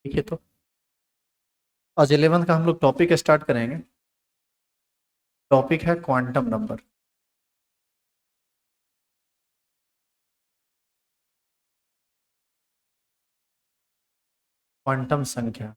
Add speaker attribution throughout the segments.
Speaker 1: देखिए तो आज 11th का हम लोग टॉपिक स्टार्ट करेंगे। टॉपिक है क्वांटम नंबर। क्वांटम संख्या।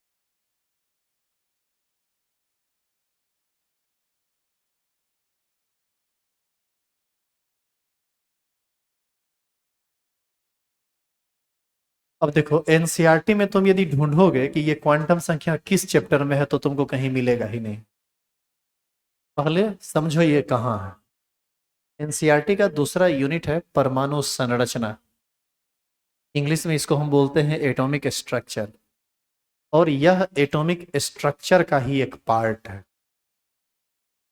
Speaker 1: अब देखो एनसीईआरटी में तुम यदि ढूंढोगे कि ये क्वांटम संख्या किस चैप्टर में है तो तुमको कहीं मिलेगा ही नहीं। पहले समझो ये कहाँ है। एनसीईआरटी का दूसरा यूनिट है परमाणु संरचना। इंग्लिश में इसको हम बोलते हैं एटॉमिक स्ट्रक्चर। और यह एटॉमिक स्ट्रक्चर का ही एक पार्ट है।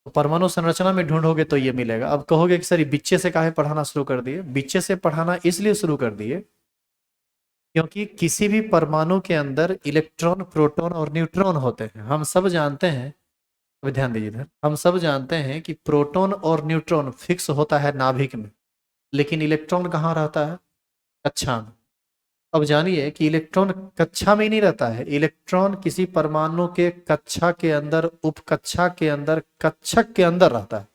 Speaker 1: तो परमाणु संरचना में ढूंढोगे तो ये मिलेगा। अब कहोगे कि सर ये बिच्चे से काहे पढ़ाना शुरू कर दिए। बिच्चे से पढ़ाना इसलिए शुरू कर दिए क्योंकि किसी भी परमाणु के अंदर इलेक्ट्रॉन प्रोटॉन और न्यूट्रॉन होते हैं। हम सब जानते हैं। अभी ध्यान दीजिए इधर। हम सब जानते हैं कि प्रोटॉन और न्यूट्रॉन फिक्स होता है नाभिक में। लेकिन इलेक्ट्रॉन कहाँ रहता है? कक्षा में। अब जानिए कि इलेक्ट्रॉन कक्षा में ही नहीं रहता है। इलेक्ट्रॉन किसी परमाणु के कक्षा के अंदर, उपकक्षा के अंदर, कक्षक के अंदर रहता है।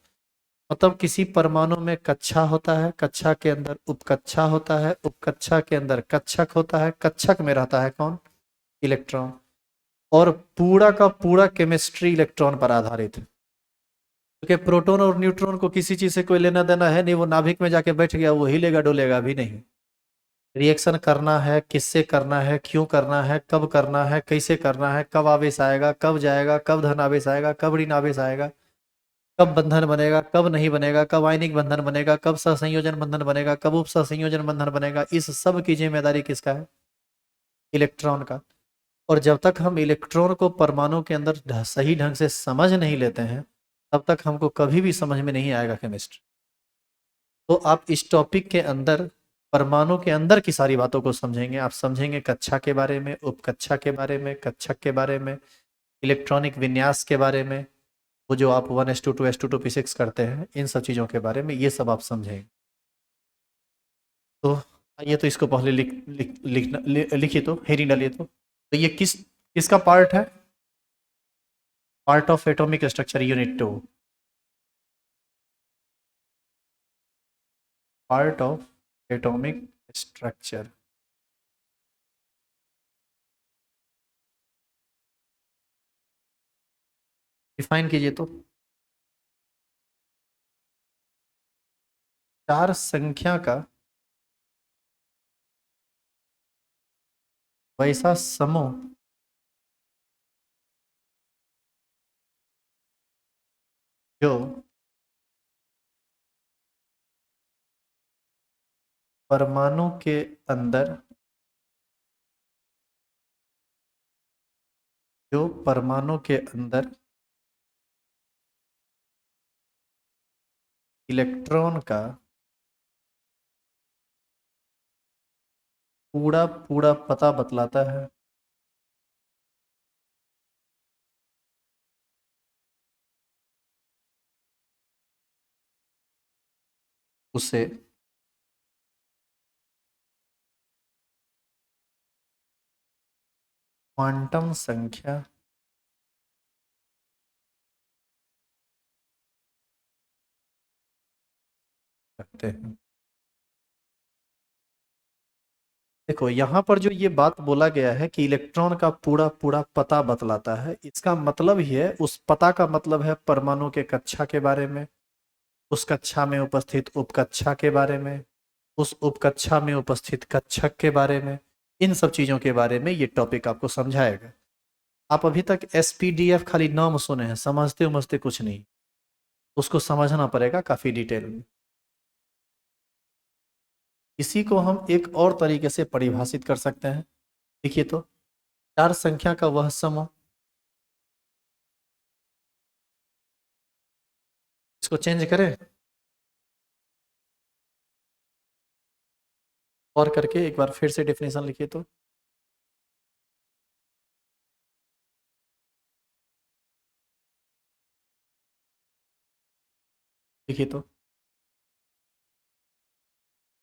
Speaker 1: मतलब किसी परमाणु में कक्षा होता है, कक्षा के अंदर उपकक्षा होता है, उपकक्षा के अंदर कक्षक होता है, कक्षक में रहता है कौन? इलेक्ट्रॉन। और पूरा का पूरा केमिस्ट्री इलेक्ट्रॉन पर आधारित है। क्योंकि प्रोटॉन और न्यूट्रॉन को किसी चीज से कोई लेना देना है नहीं। वो नाभिक में जाके बैठ गया, वो हिलेगा डोलेगा भी नहीं। रिएक्शन करना है, किससे करना है, क्यों करना है, कब करना है, कैसे करना है, कब आवेश आएगा, कब जाएगा, कब धन आवेश आएगा, कब ऋण आवेश आएगा, कब बंधन बनेगा, कब नहीं बनेगा, कब आयनिक बंधन बनेगा, कब सहसंयोजन बंधन बनेगा, कब उप सहसंयोजन बंधन बनेगा, इस सब की जिम्मेदारी किसका है? इलेक्ट्रॉन का। और जब तक हम इलेक्ट्रॉन को परमाणु के अंदर सही ढंग से समझ नहीं लेते हैं तब तक हमको कभी भी समझ में नहीं आएगा केमिस्ट्री। तो आप इस टॉपिक के अंदर परमाणु के अंदर की सारी बातों को समझेंगे। आप समझेंगे कक्षा के बारे में, उपकक्षा के बारे में, कक्षक के बारे में, इलेक्ट्रॉनिक विन्यास के बारे में। वो जो आप 1s2 2s2 p6 करते हैं, इन सब चीज़ों के बारे में ये सब आप समझेंगे। तो आइए तो इसको पहले लिखिए तो हेडिंग डालिए तो ये किसका पार्ट है? Part of atomic structure unit 2। Part of atomic structure. Define कीजिए तो। चार संख्या का वैसा समूह जो परमाणु के अंदर, जो परमाणु के अंदर इलेक्ट्रॉन का पूरा पूरा पता बतलाता है, उसे क्वांटम संख्या कहते हैं। देखो यहाँ पर जो ये बात बोला गया है कि इलेक्ट्रॉन का पूरा पूरा पता बतलाता है, इसका मतलब ही है, उस पता का मतलब है परमाणु के कक्षा के बारे में, उस कक्षा में उपस्थित उपकक्षा के बारे में, उस उपकक्षा में उपस्थित कक्षक के बारे में। इन सब चीजों के बारे में ये टॉपिक आपको समझाएगा। आप अभी तक एसपीडीएफ खाली नाम सुने हैं, समझते उमझते कुछ नहीं। उसको समझना पड़ेगा काफी डिटेल में। इसी को हम एक और तरीके से परिभाषित कर सकते हैं। देखिए तो, चार संख्या का वह समूह, इसको चेंज करें और करके एक बार फिर से डेफिनेशन लिखिए तो। लिखिए तो,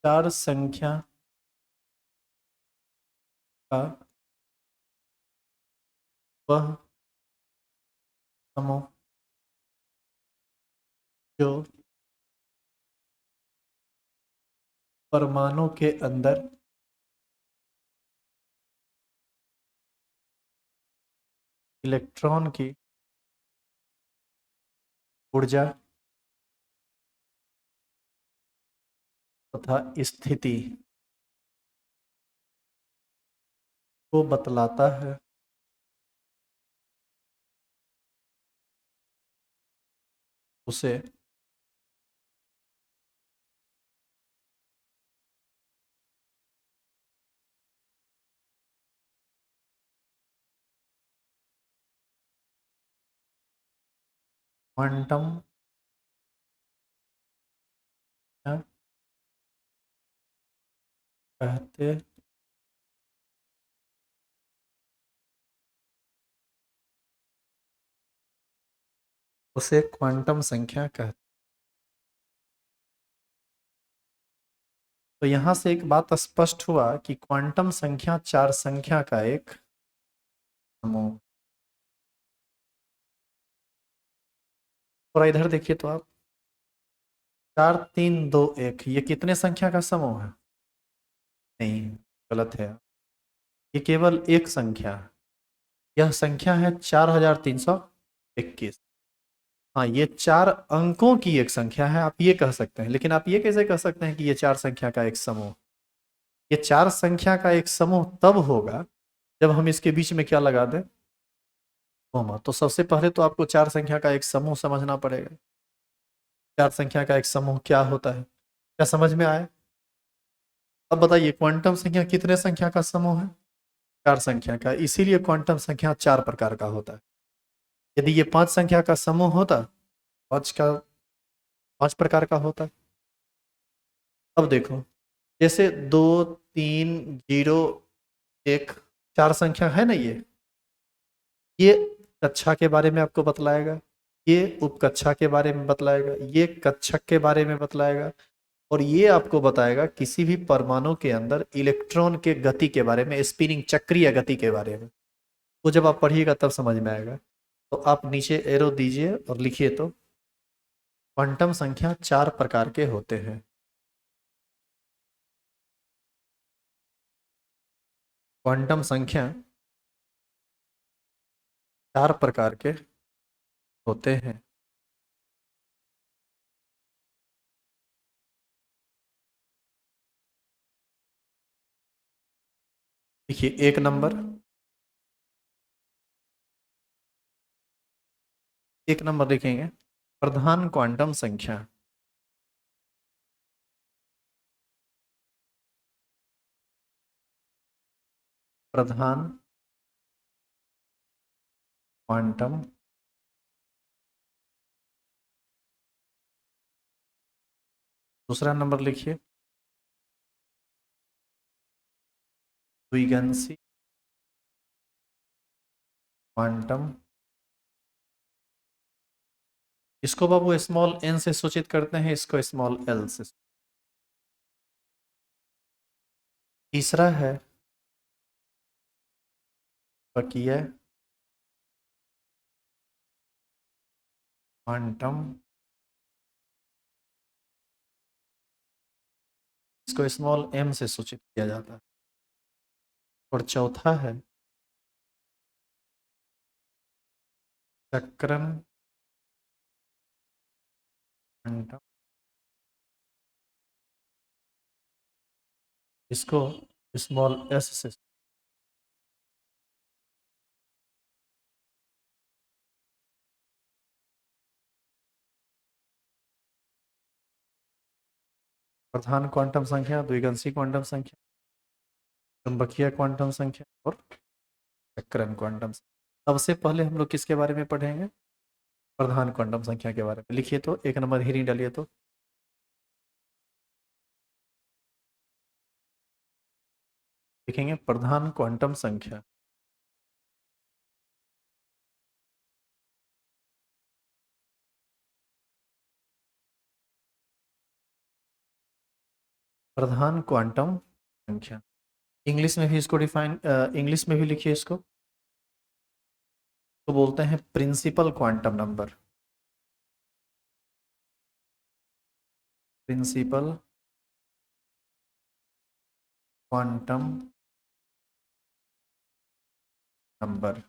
Speaker 1: चार संख्या का वह समूह जो परमाणु के अंदर इलेक्ट्रॉन की ऊर्जा तथा स्थिति को बतलाता है, उसे क्वांटम कहते उसे क्वांटम संख्या कहते। तो यहां से एक बात स्पष्ट हुआ कि क्वांटम संख्या चार संख्या का एक समूह। थोड़ा इधर देखिए तो आप, 4 3 2 1 ये कितने संख्या का समूह है? नहीं, गलत है। ये केवल एक संख्या है। यह संख्या है 4321। हाँ, ये चार अंकों की एक संख्या है, आप ये कह सकते हैं। लेकिन आप ये कैसे कह सकते हैं कि ये चार संख्या का एक समूह? ये चार संख्या का एक समूह तब होगा जब हम इसके बीच में क्या लगा दें, कॉमा। तो सबसे पहले तो आपको चार संख्या का एक समूह समझना पड़ेगा। चार संख्या का एक समूह क्या होता है, क्या समझ में आया? अब बताइए, क्वांटम संख्या कितने संख्या का समूह है? चार संख्या का। इसीलिए क्वांटम संख्या चार प्रकार का होता है। यदि ये पांच संख्या का समूह होता, पांच का पांच प्रकार का होता। अब देखो, जैसे 2 3 0 1 चार संख्या है ना, ये कक्षा के बारे में आपको बतलाएगा, ये उपकक्षा के बारे में बतलाएगा, ये कक्षक के बारे में बतलाएगा, और ये आपको बताएगा किसी भी परमाणु के अंदर इलेक्ट्रॉन के गति के बारे में, स्पिनिंग चक्रीय गति के बारे में। वो जब आप पढ़िएगा तब समझ में आएगा। तो आप नीचे एरो दीजिए और लिखिए तो, क्वांटम संख्या चार प्रकार के होते हैं। क्वांटम संख्या चार प्रकार के होते हैं। देखिए, एक नंबर लिखेंगे, प्रधान क्वांटम संख्या। प्रधान क्वांटम। दूसरा नंबर लिखिए, द्विगंशी क्वांटम। इसको बाबू स्मॉल एन से सूचित करते हैं, इसको स्मॉल एल से। तीसरा है स्वकीय क्वांटम, इसको स्मॉल एम से सूचित किया जाता है। और चौथा है चक्रण क्वांटम, इसको स्मॉल एस से। प्रधान क्वांटम संख्या, द्विगंशी क्वांटम संख्या, चुंबकीय क्वांटम संख्या और चक्रण क्वांटम संख्या। सबसे पहले हम लोग किसके बारे में पढ़ेंगे? प्रधान क्वांटम संख्या के बारे में। लिखिए तो, एक नंबर हीरी डालिए तो, लिखेंगे प्रधान क्वांटम संख्या। प्रधान क्वांटम संख्या। इंग्लिश में भी इसको डिफाइन, इंग्लिश में भी लिखिए इसको, तो बोलते हैं principal quantum number. Principal quantum number.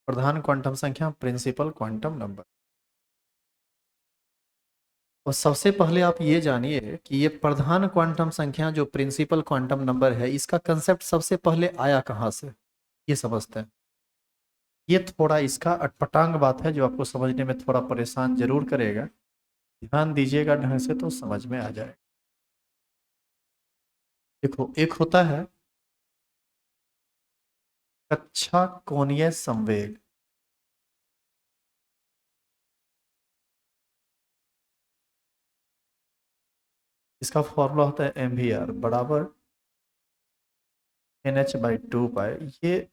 Speaker 1: प्रधान क्वांटम संख्या प्रिंसिपल क्वांटम नंबर। और सबसे पहले आप ये जानिए कि ये प्रधान क्वांटम संख्या जो प्रिंसिपल क्वांटम नंबर है, इसका कंसेप्ट सबसे पहले आया कहाँ से, ये समझते हैं। ये थोड़ा इसका अटपटांग बात है जो आपको समझने में थोड़ा परेशान जरूर करेगा। ध्यान दीजिएगा ढंग से तो समझ में आ जाए। देखो, एक होता है कक्षा कोणीय संवेग। इसका फॉर्मूला होता है mvr बराबर NH/2 पाई। ये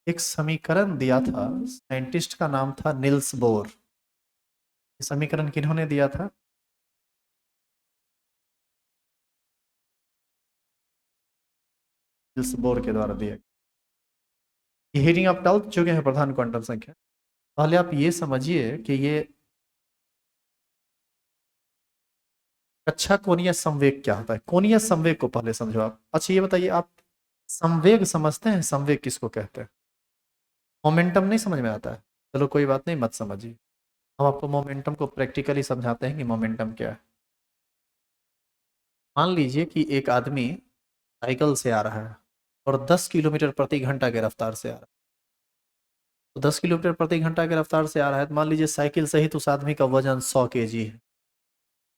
Speaker 1: एक समीकरण दिया था, साइंटिस्ट का नाम था निल्स बोर। ये समीकरण किन्होंने दिया था? निल्स बोर के द्वारा दिया। हीटिंग आप डाल चुके हैं प्रधान क्वांटम संख्या। पहले आप ये समझिए कि ये कक्षा कोणीय संवेग क्या होता है। कोणीय संवेग को पहले समझो आप। अच्छा ये बताइए, आप संवेग समझते हैं? संवेग किसको कहते हैं? मोमेंटम नहीं समझ में आता है? चलो कोई बात नहीं, मत समझिए। हम आपको मोमेंटम को प्रैक्टिकली समझाते हैं कि मोमेंटम क्या है। मान लीजिए कि एक आदमी साइकिल से आ रहा है और 10 किलोमीटर प्रति घंटा के रफ्तार से आ रहा है। तो 10 किलोमीटर प्रति घंटा के रफ्तार से आ रहा है, तो मान लीजिए साइकिल सहित उस आदमी का वजन 100 kg है।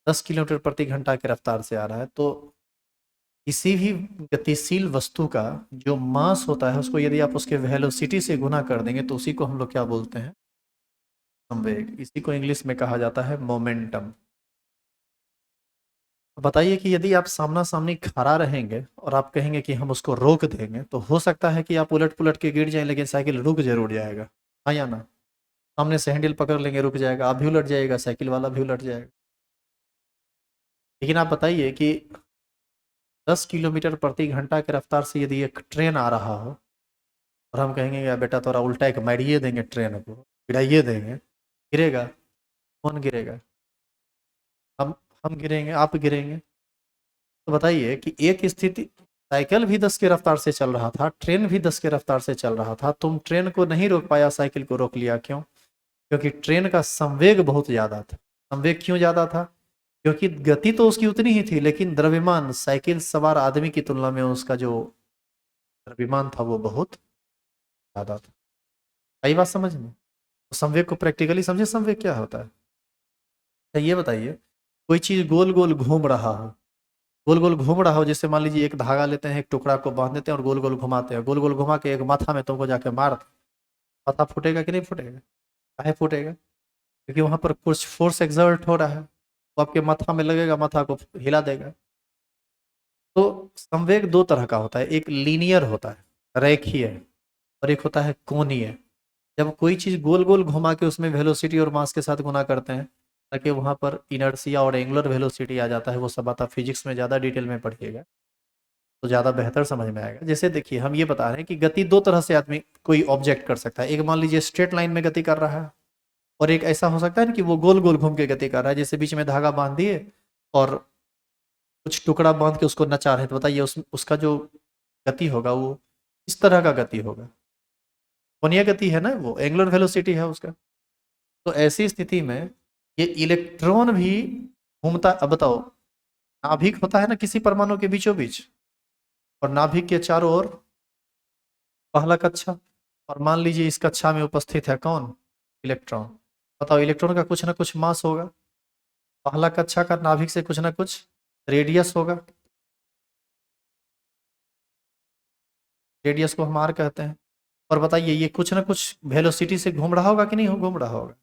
Speaker 1: 10 किलोमीटर प्रति घंटा के रफ्तार से आ रहा है, तो किसी भी गतिशील वस्तु का जो मास होता है उसको यदि आप उसके वेलोसिटी से गुना कर देंगे तो उसी को हम लोग क्या बोलते हैं? संवेग। इसी को इंग्लिश में कहा जाता है मोमेंटम। बताइए कि यदि आप सामना सामनी खड़ा रहेंगे और आप कहेंगे कि हम उसको रोक देंगे, तो हो सकता है कि आप उलट पुलट के गिर जाएं, लेकिन साइकिल रुक जरूर जाएगा। हाँ या ना? सामने से हैंडल पकड़ लेंगे, रुक जाएगा, आप भी उलट जाएगा, साइकिल वाला भी उलट जाएगा। लेकिन आप बताइए कि 10 किलोमीटर प्रति घंटा के रफ्तार से यदि एक ट्रेन आ रहा हो और हम कहेंगे या बेटा थोड़ा उल्टा एक मारिए देंगे, ट्रेन को गिराइए देंगे, गिरेगा? कौन गिरेगा? हम हम गिरेंगे, आप गिरेंगे। तो बताइए कि एक स्थिति, साइकिल भी 10 के रफ्तार से चल रहा था, ट्रेन भी 10 के रफ्तार से चल रहा था, तुम ट्रेन को नहीं रोक पाया, साइकिल को रोक लिया। क्यों? क्योंकि ट्रेन का संवेग बहुत ज्यादा था। संवेग क्यों ज्यादा था? क्योंकि गति तो उसकी उतनी ही थी, लेकिन द्रव्यमान साइकिल सवार आदमी की तुलना में उसका जो द्रव्यमान था वो बहुत ज्यादा था। सही बात समझ में? तो संवेग को प्रैक्टिकली समझे, संवेग क्या होता है। तो ये बताइए, कोई चीज गोल गोल घूम रहा हो, गोल गोल घूम रहा हो, जैसे मान लीजिए एक धागा लेते हैं, एक टुकड़ा को बांध देते हैं और गोल गोल घुमाते हैं, गोल गोल घुमा के एक माथा में तुमको जाके मार, माथा फूटेगा कि नहीं फूटेगा? काहे फूटेगा? क्योंकि वहां पर कुछ फोर्स एक्सर्ट हो रहा है, वो आपके माथा में लगेगा, माथा को हिला देगा। तो संवेग दो तरह का होता है, एक लीनियर होता है, रेखीय, और एक होता है कोणीय। जब कोई चीज गोल गोल घुमा के उसमें वेलोसिटी और मास के साथ गुना करते हैं, ताकि वहां पर इनर्शिया और एंगुलर वेलोसिटी आ जाता है, वो सब आता फिजिक्स में ज़्यादा डिटेल में पढ़िएगा तो ज़्यादा बेहतर समझ में आएगा। जैसे देखिए, हम ये बता रहे हैं कि गति दो तरह से आदमी कोई ऑब्जेक्ट कर सकता है। एक मान लीजिए स्ट्रेट लाइन में गति कर रहा है, और एक ऐसा हो सकता है ना कि वो गोल गोल घूम के गति कर रहा है, जैसे बीच में धागा बांध दिए और कुछ टुकड़ा बांध के उसको नचा रहे हैं। तो बताइए उसका जो गति होगा वो इस तरह का गति होगा, कोणीय गति है ना, वो एंगुलर वेलोसिटी है उसका। तो ऐसी स्थिति में ये इलेक्ट्रॉन भी घूमता। अब बताओ, नाभिक होता है ना किसी परमाणु के बीचों बीच, और नाभिक के चारों ओर पहला कक्षा, और मान लीजिए इस कक्षा में उपस्थित है कौन? इलेक्ट्रॉन। बताओ, इलेक्ट्रॉन का कुछ ना कुछ मास होगा, पहला कक्षा का नाभिक से कुछ ना कुछ रेडियस होगा, रेडियस को हम आर कहते हैं। और बताइए, ये कुछ ना कुछ वेलोसिटी से घूम रहा होगा कि नहीं घूम रहा होगा?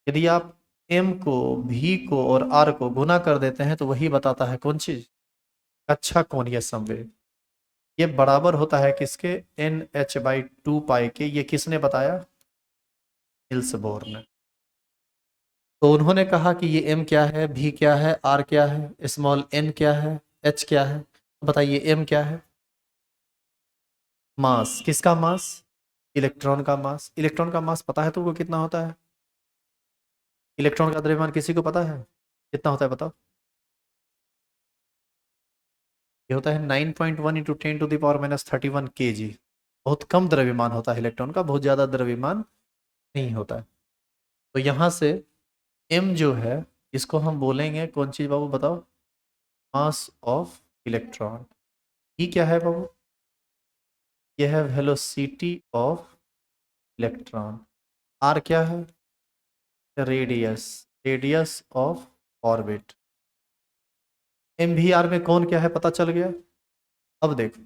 Speaker 1: यदि आप एम को, भी को और आर को गुना कर देते हैं तो वही बताता है कौन चीज? कक्षा कोणीय संवेग। ये बराबर होता है किसके? NH/2 पाई के। ये किसने बताया? निल्स बोर ने। तो उन्होंने कहा कि ये m क्या है, भी क्या है, r क्या है, स्मॉल n क्या है, h क्या है। बताइए एम क्या है? मास। किसका मास? इलेक्ट्रॉन का मास। इलेक्ट्रॉन का मास पता है तुमको कितना होता है? इलेक्ट्रॉन का द्रव्यमान किसी को पता है कितना होता है बताओ? ये होता है 9.1 इंटू 10⁻⁻31 kg। बहुत कम द्रव्यमान होता है इलेक्ट्रॉन का, बहुत ज़्यादा द्रव्यमान नहीं होता है। तो यहाँ से m जो है इसको हम बोलेंगे कौन चीज़ बाबू बताओ? Mass of electron. ई क्या है बाबू? यह है वेलोसिटी ऑफ इलेक्ट्रॉन। आर क्या है? Radius. Radius of orbit. M V R में कौन क्या है पता चल गया? अब देखो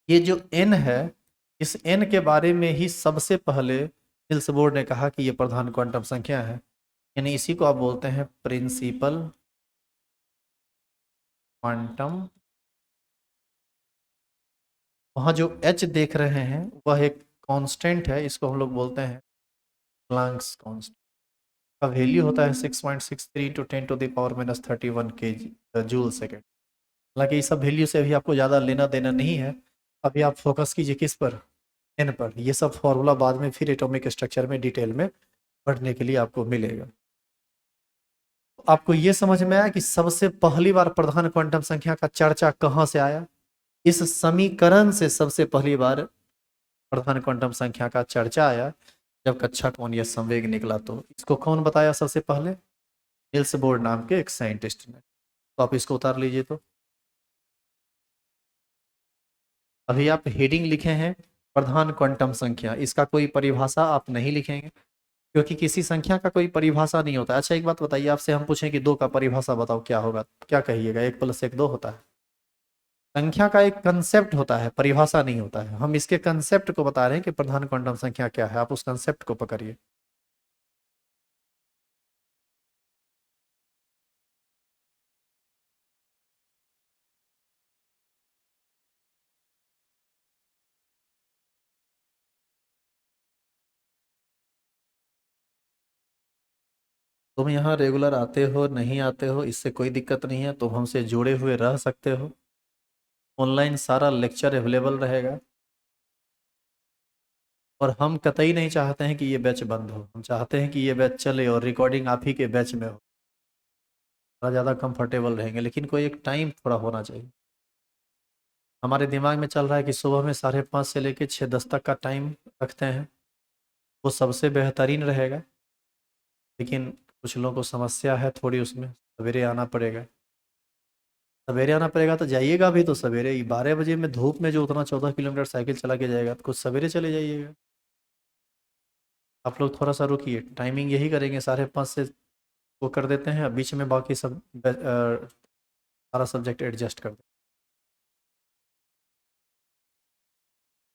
Speaker 1: ये जो n है, इस n के बारे में ही सबसे पहले निल्स बोर ने कहा कि ये प्रधान क्वांटम संख्या है, यानी इसी को आप बोलते हैं प्रिंसिपल क्वांटम। वहाँ जो h देख रहे हैं वह एक कांस्टेंट है, इसको हम लोग बोलते हैं प्लैंक्स कांस्टेंट। का वैल्यू होता है 6.63 × 10⁻31 kg जूल सेकेंड। हालांकि इस सब वैल्यू से अभी आपको ज़्यादा लेना देना नहीं है, अभी आप फोकस कीजिए किस पर? एन पर। ये सब फॉर्मूला बाद में फिर एटॉमिक स्ट्रक्चर में डिटेल में पढ़ने के लिए आपको मिलेगा। आपको ये समझ में आया कि सबसे पहली बार प्रधान क्वांटम संख्या का चर्चा कहाँ से आया? इस समीकरण से सबसे पहली बार प्रधान क्वांटम संख्या का चर्चा आया जब कक्षा कोणीय संवेग निकला। तो इसको कौन बताया सबसे पहले? निल्स बोर नाम के एक साइंटिस्ट ने। तो आप इसको उतार लीजिए। तो अभी आप हेडिंग लिखे हैं प्रधान क्वांटम संख्या, इसका कोई परिभाषा आप नहीं लिखेंगे क्योंकि किसी संख्या का कोई परिभाषा नहीं होता। अच्छा एक बात बताइए, आपसे हम पूछें कि दो का परिभाषा बताओ क्या होगा, क्या कहिएगा? 1 + 1 2 होता है। संख्या का एक कंसेप्ट होता है, परिभाषा नहीं होता है। हम इसके कंसेप्ट को बता रहे हैं कि प्रधान क्वांटम संख्या क्या है, आप उस कंसेप्ट को पकड़िए। तुम यहाँ रेगुलर आते हो नहीं आते हो इससे कोई दिक्कत नहीं है, तुम हमसे जुड़े हुए रह सकते हो। ऑनलाइन सारा लेक्चर अवेलेबल रहेगा। और हम कतई नहीं चाहते हैं कि ये बैच बंद हो, हम चाहते हैं कि ये बैच चले और रिकॉर्डिंग आप ही के बैच में हो। थोड़ा ज़्यादा कंफर्टेबल रहेंगे, लेकिन कोई एक टाइम थोड़ा होना चाहिए। हमारे दिमाग में चल रहा है कि सुबह में 5:30 से लेकर 6:10 तक का टाइम रखते हैं, वो सबसे बेहतरीन रहेगा। लेकिन कुछ लोगों को समस्या है थोड़ी उसमें, सवेरे आना पड़ेगा। सवेरे आना पड़ेगा तो जाइएगा भी तो सवेरे ही 12 बजे में, धूप में जो उतना 14 किलोमीटर साइकिल चला के जाएगा तो कुछ सवेरे चले जाइएगा। आप लोग थोड़ा सा रुकिए, टाइमिंग यही करेंगे 5:30 से वो कर देते हैं, बीच में बाकी सब सारा सब्जेक्ट एडजस्ट कर दें।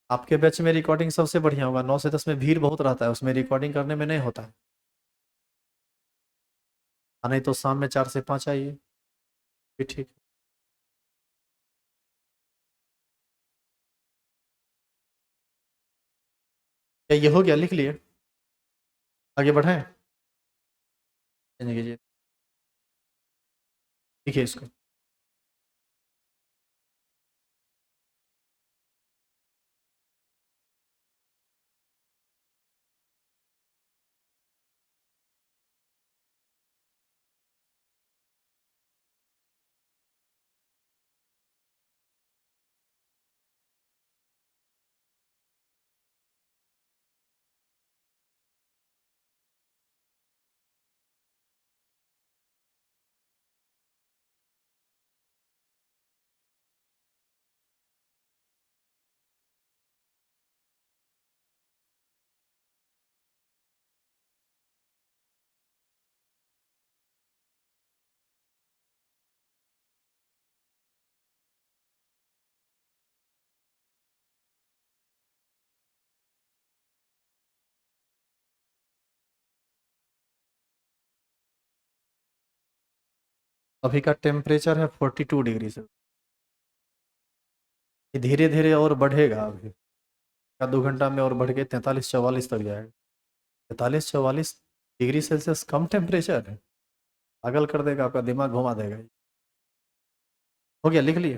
Speaker 1: आपके बैच में रिकॉर्डिंग सबसे बढ़िया होगा, 9 से 10 में भीड़ बहुत रहता है, उसमें रिकॉर्डिंग करने में नहीं होता है। नहीं तो शाम में 4 से 5 आइए, भी ठीक है। क्या ये हो गया? लिख लिए? आगे बढ़ाएं? चेंज कीजिए, लिखिए इसको। अभी का टेम्परेचर है 42 डिग्री से। ये धीरे धीरे और बढ़ेगा, अभी का 2 घंटा में और बढ़ के 43-44 तक जाएगा। 43-44 डिग्री सेल्सियस कम टेम्परेचर है? पागल कर देगा, आपका दिमाग घुमा देगा। हो गया, लिख लिए।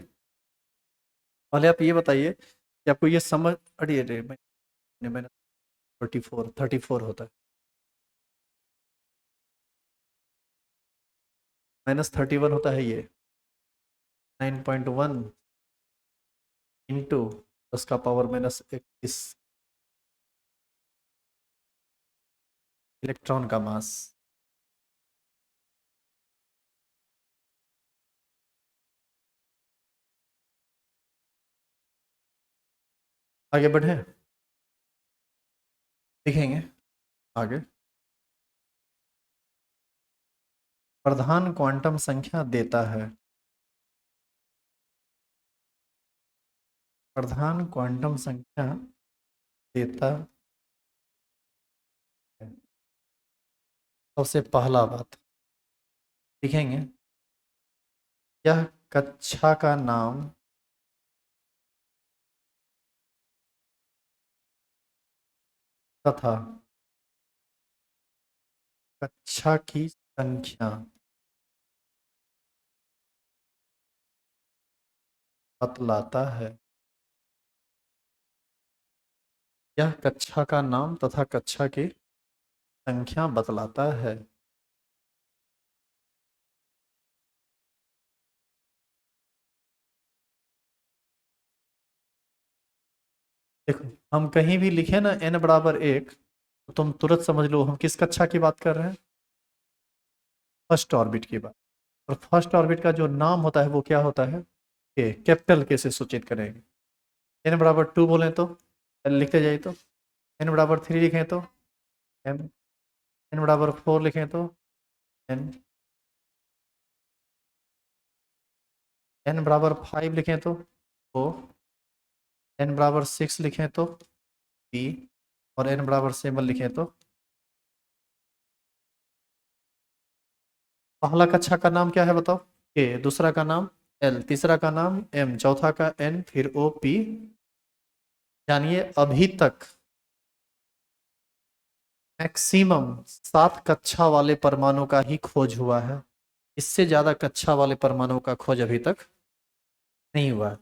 Speaker 1: पहले आप ये बताइए कि आपको ये समझ, अरे मैंने 34 होता है, -31 होता है ये, 9.1 इंटू 10⁻⁻21 इलेक्ट्रॉन का मास। आगे बढ़े, लिखेंगे आगे। प्रधान क्वांटम संख्या देता है, प्रधान क्वांटम संख्या देता है। सबसे पहला बात लिखेंगे, यह कक्षा का नाम तथा कक्षा की संख्या बतलाता है। यह कक्षा का नाम तथा कक्षा की संख्या बतलाता है। देखो, हम कहीं भी लिखे ना n=1, तो तुम तुरंत समझ लो हम किस कक्षा की बात कर रहे हैं, फर्स्ट ऑर्बिट की बात। और फर्स्ट ऑर्बिट का जो नाम होता है वो क्या होता है, के, कैपिटल के से सूचित करेंगे। n=2 बोले तो L लिखते जाइए, तो n=3 लिखें तो m, n=4 लिखें तो n, n=5 लिखें तो O, n=6 लिखें तो P, और n=7 लिखें तो। पहला कक्षा का नाम क्या है बताओ, के, दूसरा का नाम L, तीसरा का नाम M, चौथा का N, फिर O P। जानिए अभी तक मैक्सिमम 7 कक्षा वाले परमाणु का ही खोज हुआ है, इससे ज्यादा कक्षा वाले परमाणु का खोज अभी तक नहीं हुआ है।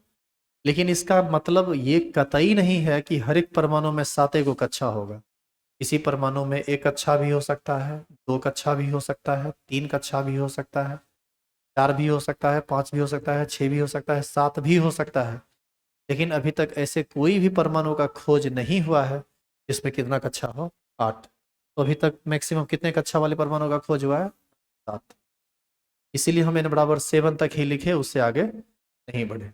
Speaker 1: लेकिन इसका मतलब ये कतई नहीं है कि हर एक परमाणु में 7 गो कक्षा होगा। किसी परमाणु में 1 कक्षा भी हो सकता है, 2 कक्षा भी हो सकता है, 3 कक्षा भी हो सकता है, 4 भी हो सकता है, 5 भी हो सकता है, 6 भी हो सकता है, 7 भी हो सकता है। लेकिन अभी तक ऐसे कोई भी परमाणु का खोज नहीं हुआ है जिसमें कितना कक्षा हो, 8। तो अभी तक मैक्सिमम कितने कक्षा वाले परमाणु का खोज हुआ है, 7। इसीलिए हम n=7 तक ही लिखे, उससे आगे नहीं बढ़े।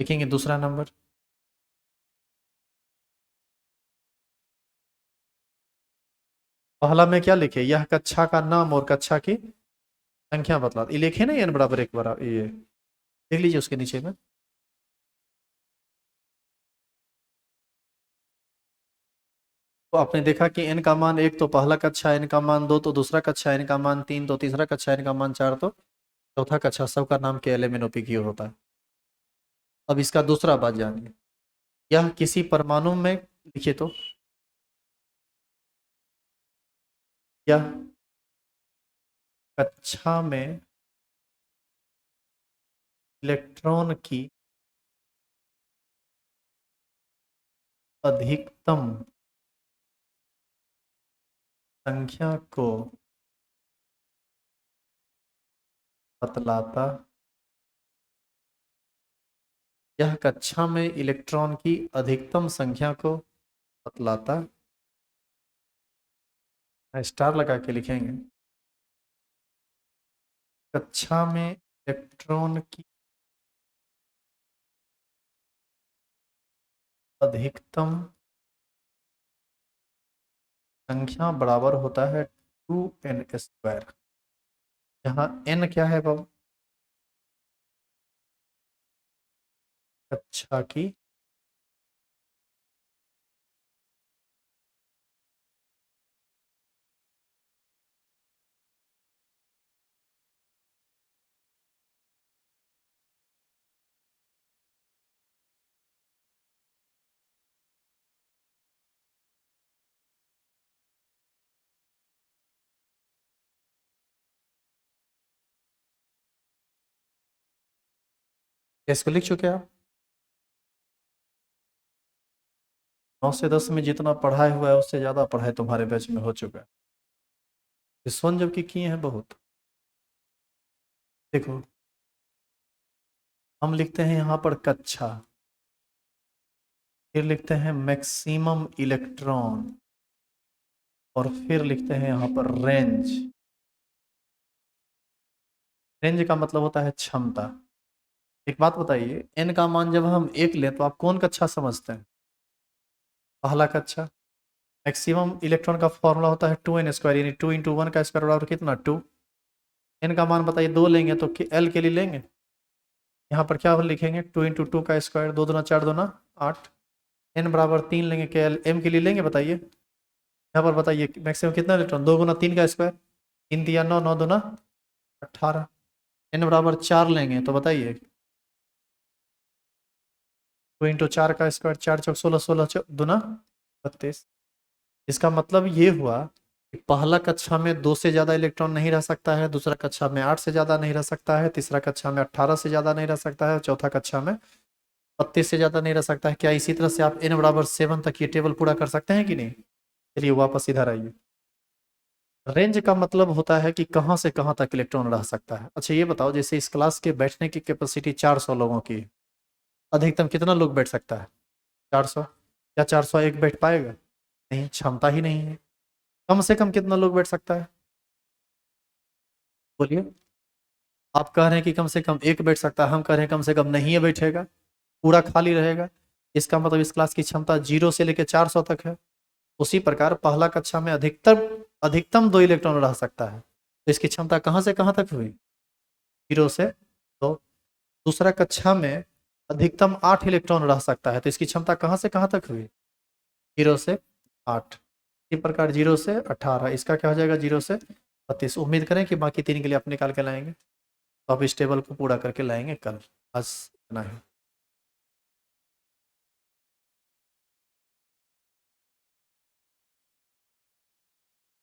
Speaker 1: लिखेंगे दूसरा नंबर। पहला में क्या लिखे, यह कक्षा का नाम और कक्षा की संख्या बतला, ये लिखे ना n=1 बराबर, ये देख लीजिए उसके नीचे में। तो आपने देखा कि n का मान 1 तो पहला कक्षा, n का मान 2 तो दूसरा कक्षा, n का मान 3 तो तीसरा कक्षा, n का मान 4 तो चौथा कक्षा। सबका नाम KLMNOP होता है। अब इसका दूसरा बात जानिए, यह किसी परमाणु में, लिखिए तो, यह कक्षा में इलेक्ट्रॉन की अधिकतम संख्या को बतलाता, यह कक्षा में इलेक्ट्रॉन की अधिकतम संख्या को बतलाता। स्टार लगा के लिखेंगे, कक्षा में इलेक्ट्रॉन की अधिकतम संख्या बराबर होता है 2n²। यहाँ n क्या है बाबू, कक्षा की इसको लिख चुके आप? 9 से 10 में जितना पढ़ाई हुआ है उससे ज़्यादा पढ़ाई तुम्हारे बैच में हो चुका है। इस वन जबकि किए हैं बहुत। देखो हम लिखते हैं यहाँ पर कक्षा, फिर लिखते हैं मैक्सिमम इलेक्ट्रॉन, और फिर लिखते हैं यहाँ पर रेंज। रेंज का मतलब होता है क्षमता। एक बात बताइए, n का मान जब हम 1 लें तो आप कौन कक्षा समझते हैं? पहला कक्षा। मैक्सिमम इलेक्ट्रॉन का फॉर्मूला होता है 2n², यानी 2 × 1 का स्क्वायर बराबर कितना 2। n का मान बताइए 2 लेंगे तो l के लिए लेंगे, यहाँ पर क्या लिखेंगे 2 × 2 का स्क्वायर, 2 दूना 4 दूना 8। n बराबर 3 लेंगे, के l m के लिए लेंगे बताइए, यहाँ पर बताइए मैक्सिमम कितना इलेक्ट्रॉन, 2 × 3 का स्क्वायर, 3 दिया 9, 9 दूना 18। n बराबर 4 लेंगे तो बताइए 2 × 4 का स्क्वायर, 4 चौक 16, 16 दूना 32। इसका मतलब ये हुआ कि पहला कक्षा में 2 से ज़्यादा इलेक्ट्रॉन नहीं रह सकता है, दूसरा कक्षा में 8 से ज़्यादा नहीं रह सकता है, तीसरा कक्षा में 18 से ज़्यादा नहीं रह सकता है, चौथा कक्षा में 32 से ज़्यादा नहीं रह सकता है। क्या इसी तरह से आप n बराबर 7 तक ये टेबल पूरा कर सकते हैं कि नहीं? चलिए वापस इधर आइए। रेंज का मतलब होता है कि कहाँ से कहाँ तक इलेक्ट्रॉन रह सकता है। अच्छा ये बताओ, जैसे इस क्लास के बैठने की कैपेसिटी 400 लोगों की, अधिकतम कितना लोग बैठ सकता है? 400। क्या 401 बैठ पाएगा? नहीं, क्षमता ही नहीं है। कम से कम कितना लोग बैठ सकता है बोलिए? आप कह रहे हैं कि कम से कम एक बैठ सकता है, हम कह रहे हैं कम से कम नहीं है बैठेगा, पूरा खाली रहेगा। इसका मतलब इस क्लास की क्षमता 0 से लेकर 400 तक है। उसी प्रकार पहला कक्षा में अधिकतम अधिकतम 2 इलेक्ट्रॉन रह सकता है, तो इसकी क्षमता कहाँ से कहाँ तक हुई? 0 से 2। दूसरा कक्षा में अधिकतम 8 इलेक्ट्रॉन रह सकता है, तो इसकी क्षमता कहाँ से कहाँ तक हुई? 0 से 8। इसी प्रकार 0 से 18, इसका क्या हो जाएगा 0 से 32। उम्मीद करें कि बाकी 3 के लिए आप निकाल के लाएंगे, तो आप इस टेबल को पूरा करके लाएंगे कल। आज इतना ही।